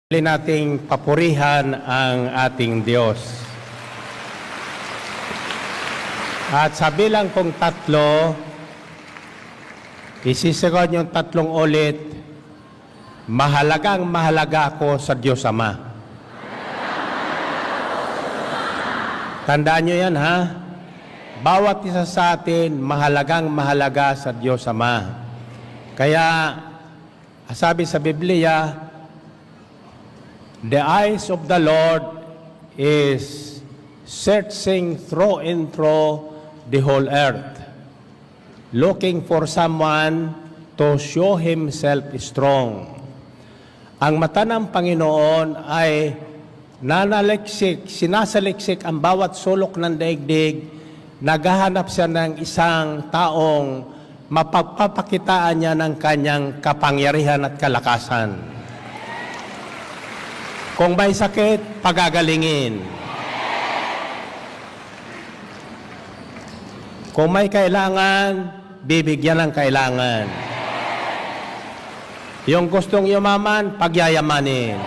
Nating papurihan ang ating Diyos. At sa bilang kong tatlo, isisigaw niyong tatlong ulit, mahalagang mahalaga ako sa Diyos Ama. Tandaan niyo yan, ha? Bawat isa sa atin, mahalagang mahalaga sa Diyos Ama. Kaya, sabi sa Biblia, the eyes of the Lord is searching through and through the whole earth, looking for someone to show Himself strong. Ang mata ng Panginoon ay sinasaliksik ang bawat sulok ng daigdig, naghahanap siya ng isang taong mapagpapakitaan niya ng kanyang kapangyarihan at kalakasan. Kung may sakit, pagagalingin. Kung may kailangan, bibigyan ng kailangan. Yung gustong yumaman, pagyayamanin.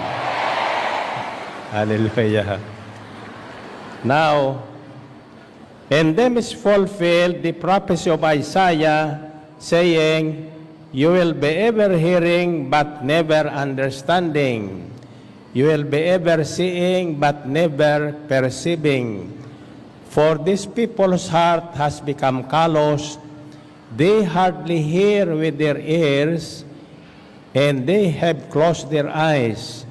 Hallelujah. Now, and them is fulfilled the prophecy of Isaiah, saying, you will be ever hearing, but never understanding. You will be ever seeing, but never perceiving. For this people's heart has become callous. They hardly hear with their ears, and they have closed their eyes.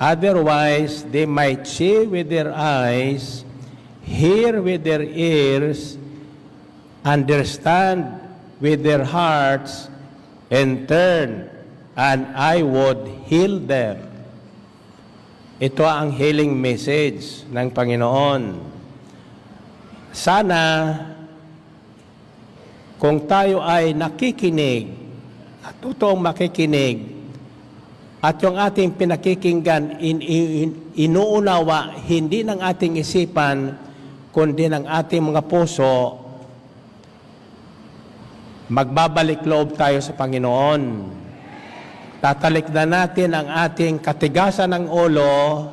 Otherwise, they might see with their eyes, hear with their ears, understand with their hearts, and turn, and I would heal them. Ito ang healing message ng Panginoon. Sana, kung tayo ay nakikinig, at totoong makikinig, at yung ating pinakikinggan, inuunawa, hindi ng ating isipan, kundi ng ating mga puso, magbabalik loob tayo sa Panginoon. Tatalik na natin ang ating katigasan ng ulo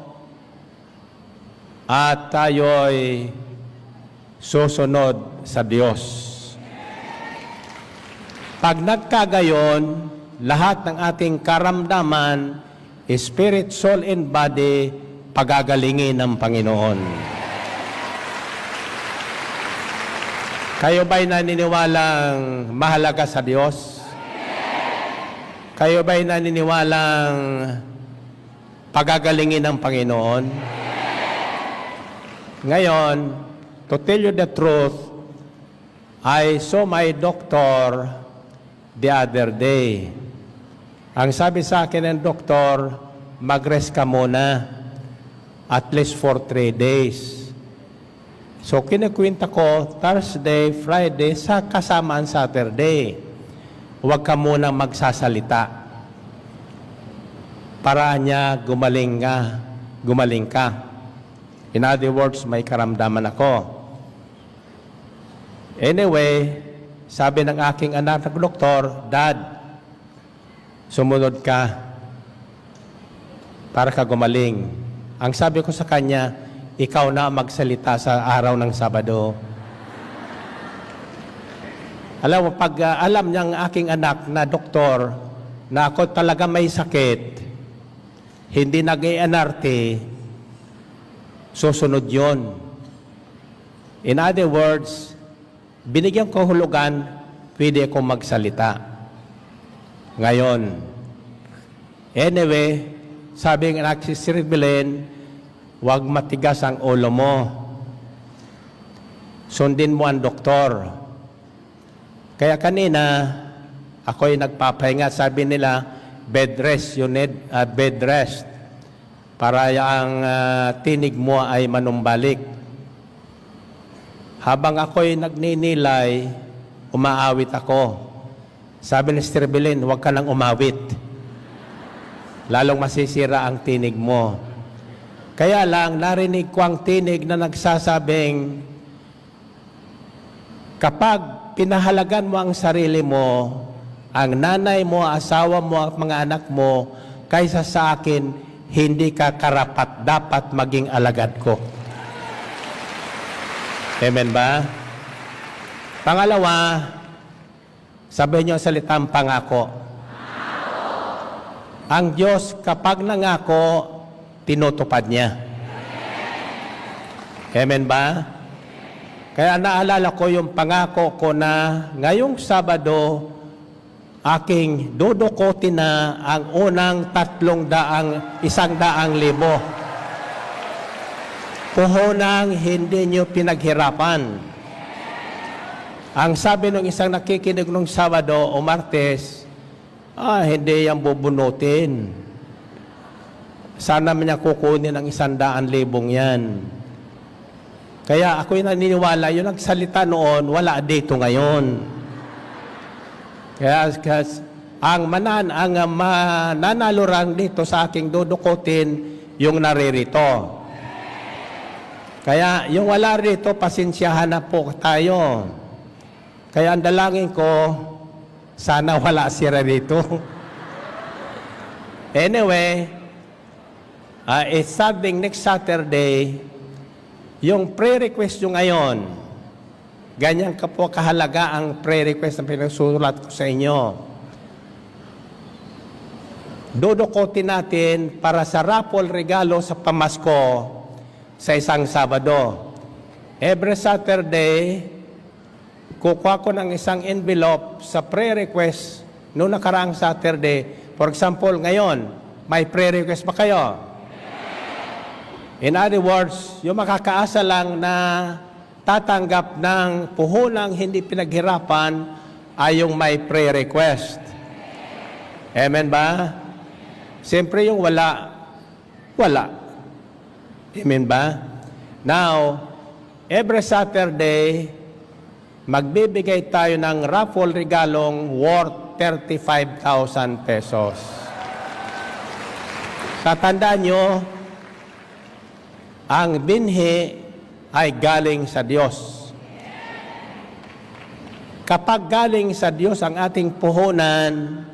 at tayo'y susunod sa Diyos. Pag nagkagayon, lahat ng ating karamdaman, spirit, soul, and body, pagagalingin ng Panginoon. Kayo ba'y naniniwalang mahalaga sa Diyos? Kayo ba'y naniniwalang pagagalingin ng Panginoon? Ngayon, to tell you the truth, I saw my doctor the other day. Ang sabi sa akin ng doktor, mag-rest ka muna, at least for 3 days. So, kinikwenta ko, Thursday, Friday, sa kasamaan Saturday. Huwag ka muna magsasalita. Para niya gumaling ka. In other words, may karamdaman ako. Anyway, sabi ng aking anak na doktor, Dad, sumunod ka para ka gumaling. Ang sabi ko sa kanya, ikaw na magsalita sa araw ng Sabado. Alam mo, pag alam niyang aking anak na doktor na ako talaga may sakit, hindi nag-i-NRT, susunod yon. In other words, binigyan ko hulugan, pwede akong magsalita. Ngayon, anyway, sabi ng anak si Sir Belen, huwag matigas ang ulo mo. Sundin mo ang doktor. Kaya kanina, ako'y nagpapahinga. Sabi nila, bed rest. You need bed rest. Para ang tinig mo ay manumbalik. Habang ako'y nagninilay, umaawit ako. Sabi ni Sister Belen, huwag ka nang umawit. Lalong masisira ang tinig mo. Kaya lang, narinig ko ang tinig na nagsasabing, kapag pinahalagan mo ang sarili mo, ang nanay mo, asawa mo, at mga anak mo, kaysa sa akin, hindi ka karapat-dapat maging alagad ko. Amen ba? Pangalawa, sabihin niyo ang salitang pangako. Ang Diyos kapag nangako, tinutupad niya. Amen ba? Kaya naalala ko yung pangako ko na ngayong Sabado, aking dudukutin na ang unang 100,000 puhunang hindi nyo pinaghirapan. Ang sabi ng isang nakikinig nung Sabado o Martes, hindi yan bubunutin. Sana man niya kukunin ang 100,000 yan. Kaya ako'y naniniwala, yung nagsalita noon, wala dito ngayon. Kaya ang mananalurang dito sa aking dudukutin, yung naririto. Kaya yung wala rito, pasensyahan na po tayo. Kaya ang dalangin ko, sana wala sila rito. Anyway, it's starting next Saturday, yung prayer request nyo ngayon, ganyan ka po kahalaga ang prayer request na pinasulat ko sa inyo. Dudukotin natin para sa raffle regalo sa pamasko sa isang Sabado. Every Saturday, kukuha ko ng isang envelope sa prayer request noong nakaraang Saturday. For example, ngayon, may prayer request ba kayo? In other words, yung makakaasa lang na tatanggap ng puhunang hindi pinaghirapan ay yung may prayer request. Amen ba? Siyempre yung wala. Amen ba? Now, every Saturday, magbibigay tayo ng raffle regalong worth 35,000 pesos. Tatandaan nyo, ang binhi ay galing sa Diyos. Kapag galing sa Diyos ang ating puhunan,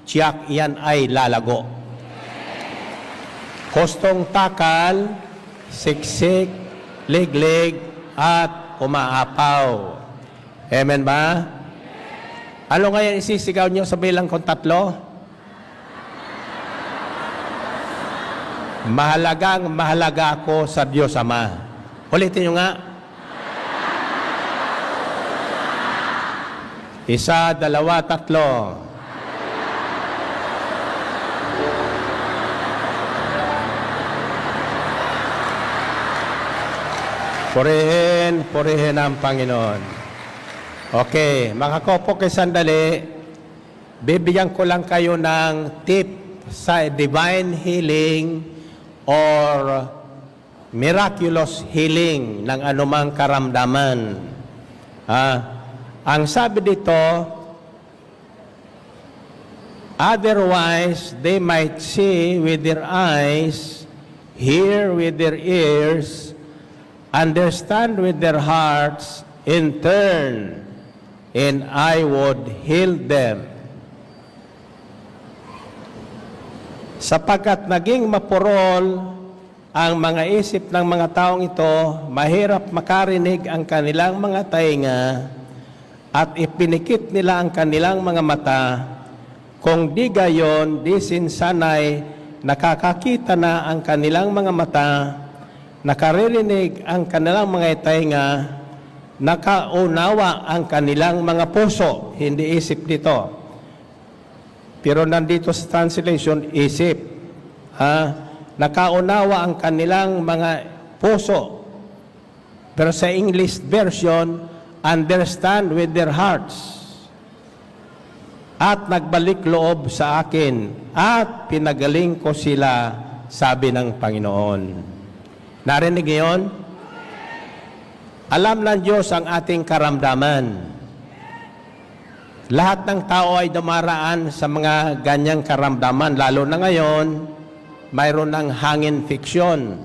tiyak yan ay lalago. Hustong takal, siksik, liglig, at umaapaw. Amen ba? Ano ngayon isisigaw nyo sa bilang kong 3? Mahalaga ako sa Diyos Ama. Ulitin nyo nga. 1, 2, 3. Purihin ang Panginoon. Okay, makakaupo kayo sandali. Bibigyan ko lang kayo ng tip sa divine healing or miraculous healing ng anumang karamdaman. Ang sabi dito, otherwise they might see with their eyes, hear with their ears, understand with their hearts, in turn, and I would heal them. Sapagkat naging mapurol ang mga isip ng mga taong ito, mahirap makarinig ang kanilang mga tainga at ipinikit nila ang kanilang mga mata. Kung di gayon, di sinsanay nakakakita na ang kanilang mga mata, nakaririnig ang kanilang mga tainga, nakaunawa ang kanilang mga puso, hindi isip dito. Pero nandito sa translation, isip. Nakaunawa ang kanilang mga puso. Pero sa English version, understand with their hearts. At nagbalik loob sa akin, at pinagaling ko sila, sabi ng Panginoon. Narinig ngayon? Alam ng Diyos ang ating karamdaman. Lahat ng tao ay dumaraan sa mga ganyang karamdaman, lalo na ngayon, mayroon ng hangin infection.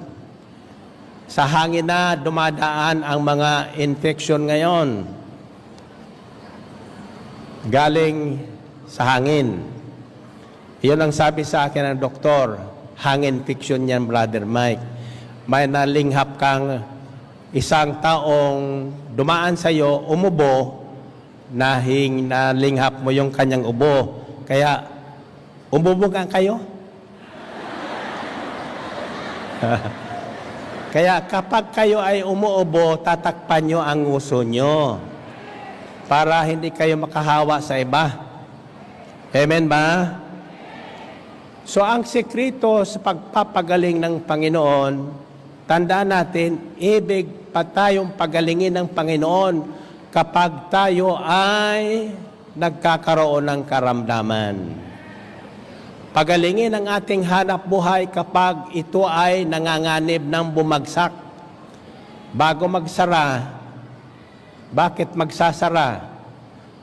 Sa hangin na dumadaan ang mga infection ngayon. Galing sa hangin. Iyon ang sabi sa akin ng doktor. hangin fiction yan, Brother Mike. May nalinghap kang isang taong dumaan sa iyo, umubo, nalinghap mo yung kanyang ubo. Kaya, umubugan kayo? Kaya kapag kayo ay umuubo, tatakpan nyo ang nguso nyo para hindi kayo makahawa sa iba. Amen ba? So ang sekreto sa pagpapagaling ng Panginoon, tandaan natin, ibig pa tayong pagalingin ng Panginoon kapag tayo ay nagkakaroon ng karamdaman. Pagalingin ang ating hanap buhay kapag ito ay nanganganib ng bumagsak. Bago magsara, bakit magsasara?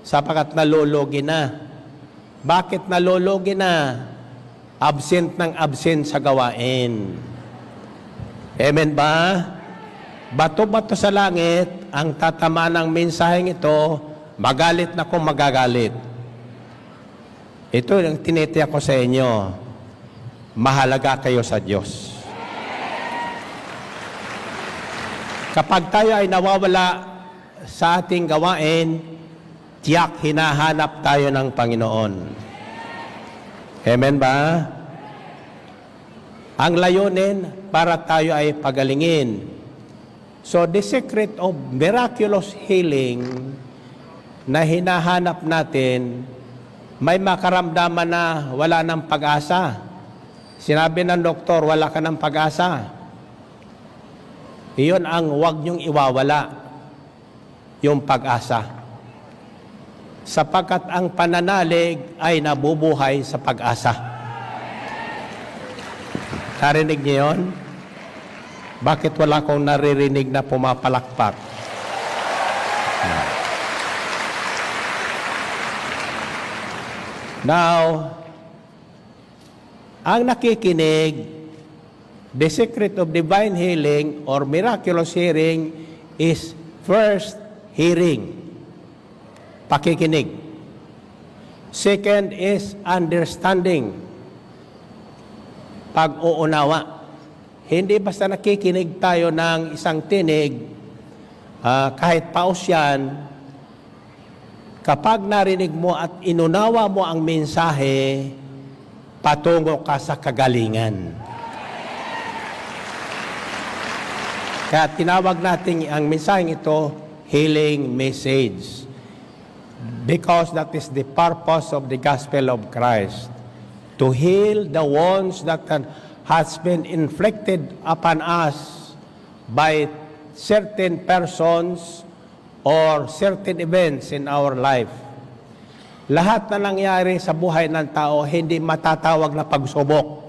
Sapagkat nalulugi na. Bakit nalulugi na? Absent ng absent sa gawain. Amen ba? Bato-bato sa langit, ang tatama ng mensaheng ito, magalit na kung magagalit. Ito ang tinitiyak ko sa inyo. Mahalaga kayo sa Diyos. Kapag tayo ay nawawala sa ating gawain, tiyak hinahanap tayo ng Panginoon. Amen ba? Ang layunin para tayo ay pagalingin. So the secret of miraculous healing na hinahanap natin, may makaramdaman na wala ng pag-asa. Sinabi ng doktor, wala ka ng pag-asa. Iyon ang huwag niyong iwawala, yung pag-asa. Sapagkat ang pananalig ay nabubuhay sa pag-asa. Narinig niyo yun? Bakit wala akong naririnig na pumapalakpak? Now, ang nakikinig, the secret of divine healing or miraculous hearing is first hearing. Pakikinig. Second is understanding. Pag-uunawa. Hindi basta nakikinig tayo ng isang tinig, kahit paus yan, kapag narinig mo at inunawa mo ang mensahe, patungo ka sa kagalingan. Kaya tinawag natin ang mensaheng ito, healing message. Because that is the purpose of the gospel of Christ. To heal the wounds that has been inflicted upon us by certain persons or certain events in our life. Lahat na nangyari sa buhay ng tao, hindi matatawag na pagsubok.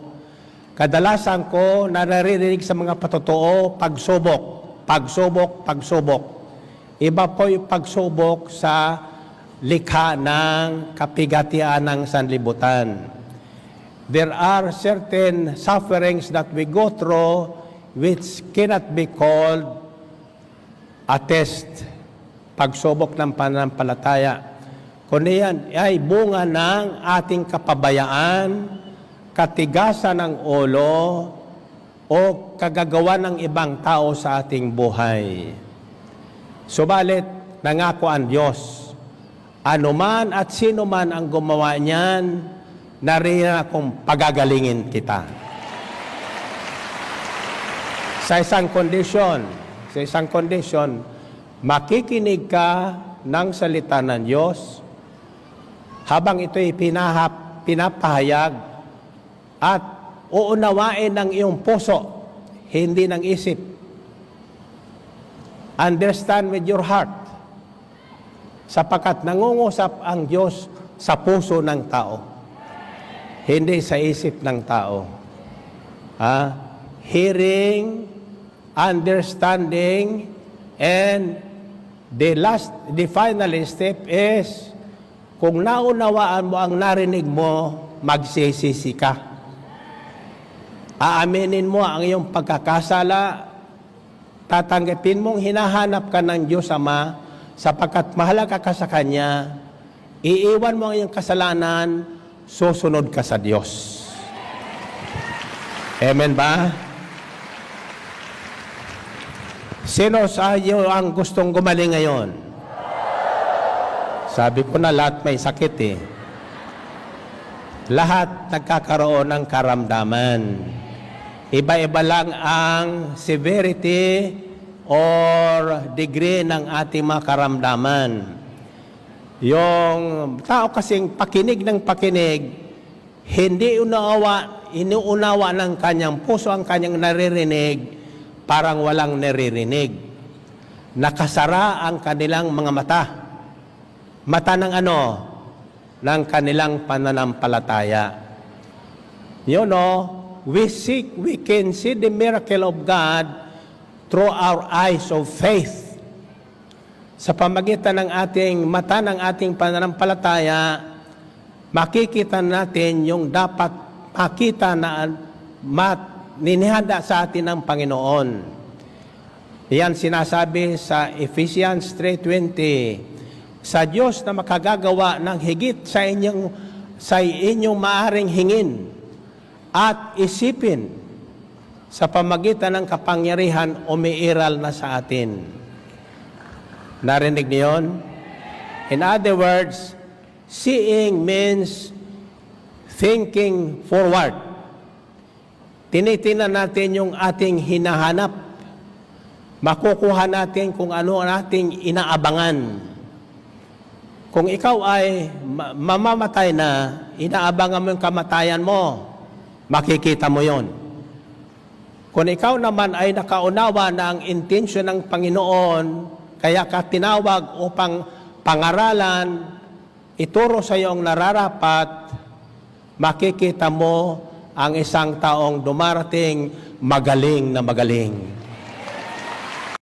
Kadalasan ko, naririnig sa mga patotoo, pagsubok, pagsubok, pagsubok. Iba po yung pagsubok sa likha ng kapigatian ng sanlibutan. There are certain sufferings that we go through which cannot be called a test, pagsubok ng pananampalataya. Kundi yan ay bunga ng ating kapabayaan, katigasan ng ulo, o kagagawa ng ibang tao sa ating buhay. Subalit, nangako ang Diyos, anuman at sino man ang gumawa niyan, nariyan akong pagagalingin kita. Sa isang kondisyon, makikinig ka ng salita ng Diyos habang ito'y pinapahayag at uunawain ng iyong puso, hindi ng isip. Understand with your heart, sapagkat nangungusap ang Diyos sa puso ng tao, hindi sa isip ng tao. Hearing, understanding, and the final step is, kung naunawaan mo ang narinig mo, magsisisi ka. Aaminin mo ang iyong pagkakasala, tatanggapin mong hinahanap ka ng Diyos Ama, sapagkat mahalaga ka sa Kanya, iiwan mo ang iyong kasalanan, susunod ka sa Diyos. Amen ba? Sino sa iyo ang gustong gumaling ngayon? Sabi ko na lahat may sakit eh. Lahat nagkakaroon ng karamdaman. Iba-iba lang ang severity or degree ng ating mga karamdaman. Yung tao kasing pakinig ng pakinig, hindi inuunawa ng kanyang puso ang kanyang naririnig, parang walang naririnig. Nakasara ang kanilang mga mata. Mata ng ano? Ng kanilang pananampalataya. You know, we can see the miracle of God through our eyes of faith. Sa pamagitan ng ating mata ng ating pananampalataya, makikita natin yung dapat makita na ninihanda sa atin ng Panginoon. Yan sinasabi sa Ephesians 3:20. Sa Diyos na makagagawa ng higit sa inyong maaring hingin at isipin sa pamagitan ng kapangyarihan umiiral na sa atin. Narinig niyo yun? In other words, seeing means thinking forward. Tinitingnan natin yung ating hinahanap. Makukuha natin kung ano ang ating inaabangan. Kung ikaw ay mamamatay na, inaabangan mo yung kamatayan mo, makikita mo yon. Kung ikaw naman ay nakaunawa na ang intensyon ng Panginoon, kaya ka tinawag upang pangaralan, ituro sa iyo ang nararapat, makikita mo ang isang taong dumarating magaling na magaling.